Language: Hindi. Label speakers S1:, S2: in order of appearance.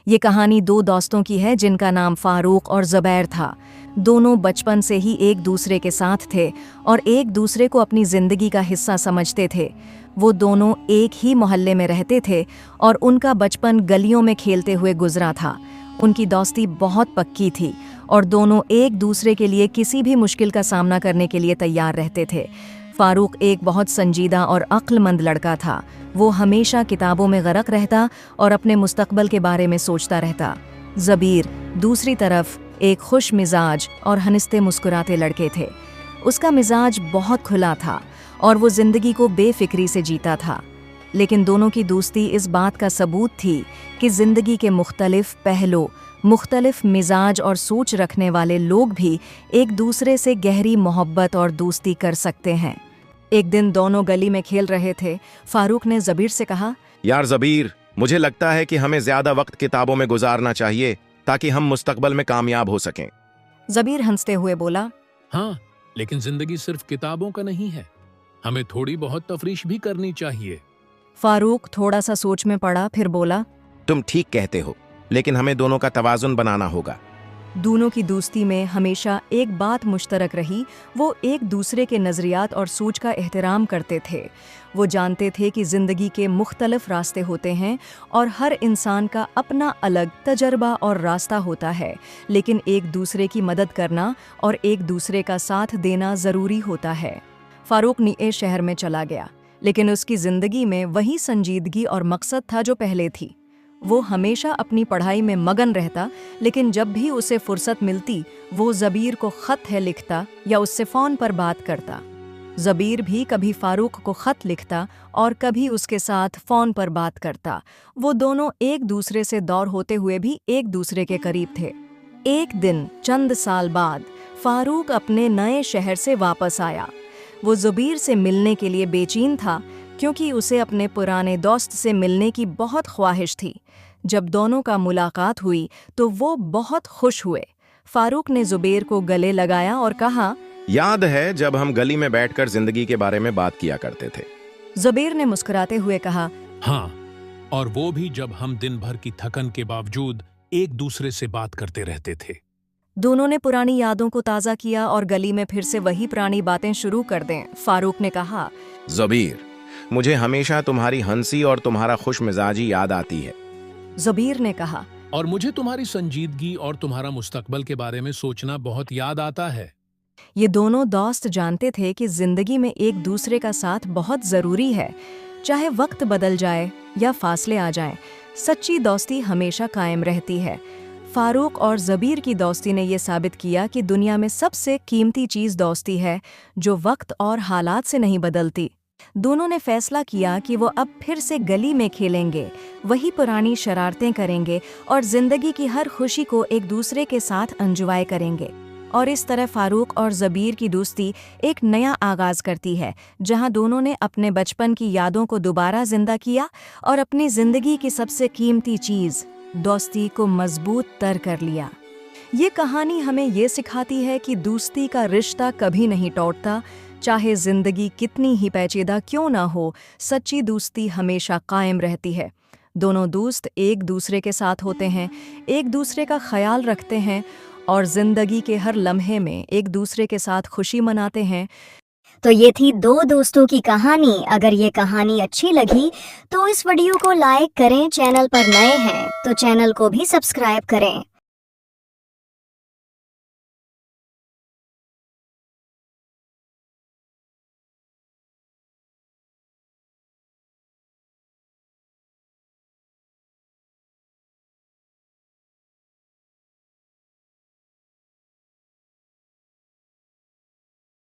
S1: ये कहानी दो दोस्तों की है जिनका नाम फारूक और ज़ुबैर था। दोनों बचपन से ही एक दूसरे के साथ थे और एक दूसरे को अपनी ज़िंदगी का हिस्सा समझते थे। वो दोनों एक ही मोहल्ले में रहते थे और उनका बचपन गलियों में खेलते हुए गुजरा था। उनकी दोस्ती बहुत पक्की थी और दोनों एक दूसरे के लिए किसी भी मुश्किल का सामना करने के लिए तैयार रहते थे। फारूक एक बहुत संजीदा और अक्लमंद लड़का था। वो हमेशा किताबों में गरक रहता और अपने मुस्तकबल के बारे में सोचता रहता। ज़बीर दूसरी तरफ एक खुश मिजाज और हंसते मुस्कुराते लड़के थे। उसका मिजाज बहुत खुला था और वो जिंदगी को बेफिक्री से जीता था। लेकिन दोनों की दोस्ती इस बात का सबूत थी कि जिंदगी के मुख्तलिफ पहलू, मुख्तलिफ मिजाज और सोच रखने वाले लोग भी एक दूसरे से गहरी मोहब्बत और दोस्ती कर सकते हैं। एक दिन दोनों गली में खेल रहे थे। फारूक ने ज़बीर से कहा,
S2: यार ज़बीर, मुझे लगता है कि हमें ज्यादा वक्त किताबों में गुजारना चाहिए ताकि हम मुस्तकबल में कामयाब हो सकें।
S1: ज़बीर हंसते हुए बोला,
S3: हाँ, लेकिन जिंदगी सिर्फ किताबों का नहीं है, हमें थोड़ी बहुत तफरीश भी करनी चाहिए।
S1: फारूक थोड़ा सा सोच में पड़ा, फिर बोला,
S2: तुम ठीक कहते हो, लेकिन हमें दोनों का तवाजुन बनाना होगा।
S1: दोनों की दोस्ती में हमेशा एक बात मुश्तरक रही। वो एक दूसरे के नज़रियात और सोच का एहतराम करते थे। वो जानते थे कि ज़िंदगी के मुख्तलिफ रास्ते होते हैं और हर इंसान का अपना अलग तजर्बा और रास्ता होता है, लेकिन एक दूसरे की मदद करना और एक दूसरे का साथ देना ज़रूरी होता है। फारूक नए शहर में चला गया, लेकिन उसकी ज़िंदगी में वही संजीदगी और मकसद था जो पहले थी। वो हमेशा अपनी पढ़ाई में मगन रहता, लेकिन जब भी उसे फुर्सत मिलती वो ज़बीर को ख़त है लिखता या उससे फ़ोन पर बात करता। ज़बीर भी कभी फारूक को ख़त लिखता और कभी उसके साथ फ़ोन पर बात करता। वो दोनों एक दूसरे से दूर होते हुए भी एक दूसरे के करीब थे। एक दिन चंद साल बाद फारूक अपने नए शहर से वापस आया। वो ज़बीर से मिलने के लिए बेचैन था, क्योंकि उसे अपने पुराने दोस्त से मिलने की बहुत ख्वाहिश थी। जब दोनों का मुलाकात हुई तो वो बहुत खुश हुए। फारूक ने ज़ुबैर को गले लगाया और कहा,
S2: याद है जब हम गली में बैठकर जिंदगी के बारे में बात किया करते थे?
S1: ज़ुबैर ने मुस्कुराते हुए कहा,
S3: हाँ, और वो भी जब हम दिन भर की थकन के बावजूद एक दूसरे से बात करते रहते थे।
S1: दोनों ने पुरानी यादों को ताज़ा किया और गली में फिर से वही पुरानी बातें शुरू कर दें। फारूक ने कहा,
S2: ज़बीर, मुझे हमेशा तुम्हारी हंसी और तुम्हारा खुश मिजाजी याद आती है।
S1: ज़ुबैर ने कहा,
S3: और मुझे तुम्हारी संजीदगी और तुम्हारा मुस्तकबल के बारे में सोचना बहुत याद आता है।
S1: ये दोनों दोस्त जानते थे कि जिंदगी में एक दूसरे का साथ बहुत ज़रूरी है। चाहे वक्त बदल जाए या फासले आ जाएं, सच्ची दोस्ती हमेशा कायम रहती है। फारूक और ज़बीर की दोस्ती ने यह साबित किया कि दुनिया में सबसे कीमती चीज़ दोस्ती है, जो वक्त और हालात से नहीं बदलती। दोनों ने फैसला किया कि वो अब फिर से गली में खेलेंगे, वही पुरानी शरारतें करेंगे और जिंदगी की हर खुशी को एक दूसरे के साथ एंजॉय करेंगे। और इस तरह फारूक और ज़बीर की दोस्ती एक नया आगाज़ करती है, जहां दोनों ने अपने बचपन की यादों को दोबारा जिंदा किया और अपनी ज़िंदगी की सबसे कीमती चीज़ दोस्ती को मजबूत तर कर लिया। ये कहानी हमें ये सिखाती है कि दोस्ती का रिश्ता कभी नहीं टूटता। चाहे जिंदगी कितनी ही पेचीदा क्यों ना हो, सच्ची दोस्ती हमेशा कायम रहती है। दोनों दोस्त एक दूसरे के साथ होते हैं, एक दूसरे का ख्याल रखते हैं और जिंदगी के हर लम्हे में एक दूसरे के साथ खुशी मनाते हैं।
S4: तो ये थी दो दोस्तों की कहानी। अगर ये कहानी अच्छी लगी तो इस वीडियो को लाइक करें। चैनल पर नए हैं तो चैनल को भी सब्सक्राइब करें।